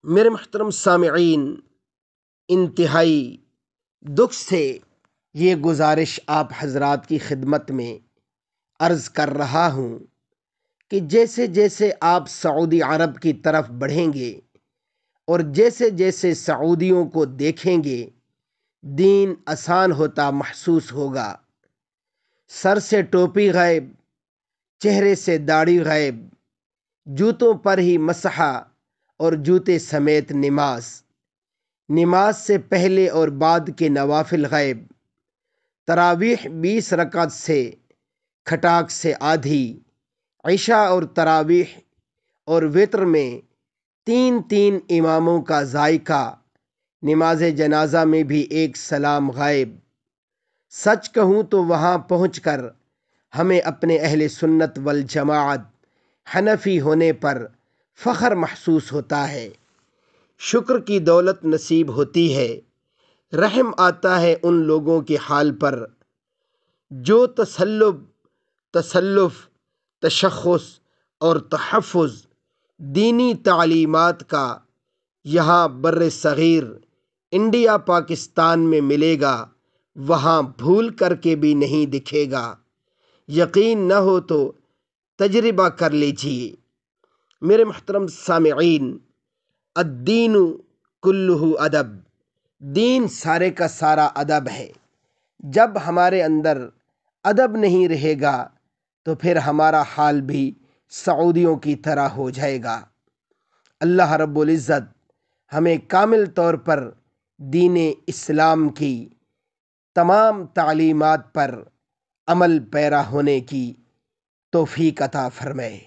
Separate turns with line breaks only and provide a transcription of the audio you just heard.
میرے محترم سامعین، انتہائی دکھ سے یہ گزارش آپ حضرات کی خدمت میں عرض کر رہا ہوں کہ جیسے جیسے آپ سعودی عرب کی طرف بڑھیں گے اور جیسے جیسے سعودیوں کو دیکھیں گے، دین آسان ہوتا محسوس ہوگا۔ سر سے ٹوپی غائب، چہرے سے داڑھی غائب، جوتوں پر ہی مسحا اور جوتے سمیت نماز سے پہلے اور بعد کے نوافل غائب، تراویح 20 رکعت سے کھٹاک سے آدھی، عشاء اور تراویح اور وتر میں 3 اماموں کا ذائقہ، نماز جنازہ میں بھی ایک سلام غائب۔ سچ کہوں تو وہاں پہنچ کر ہمیں اپنے اہل سنت والجماعت حنفی ہونے پر فخر محسوس ہوتا ہے، شکر کی دولت نصیب ہوتی ہے، رحم آتا ہے ان لوگوں کے حال پر جو تسلف، تشخص اور تحفظ دینی تعلیمات کا یہاں بر صغیر انڈیا پاکستان میں ملے گا، وہاں بھول کر کے بھی نہیں دکھے گا۔ یقین نہ ہو تو تجربہ کر لیجیے۔ میرے محترم سامعین، الدین کلہ ادب، دین سارے کا سارا ادب ہے۔ جب ہمارے اندر ادب نہیں رہے گا تو پھر ہمارا حال بھی سعودیوں کی طرح ہو جائے گا۔ اللہ رب العزت ہمیں کامل طور پر دین اسلام کی تمام تعلیمات پر عمل پیرا ہونے کی توفیق عطا فرمائے۔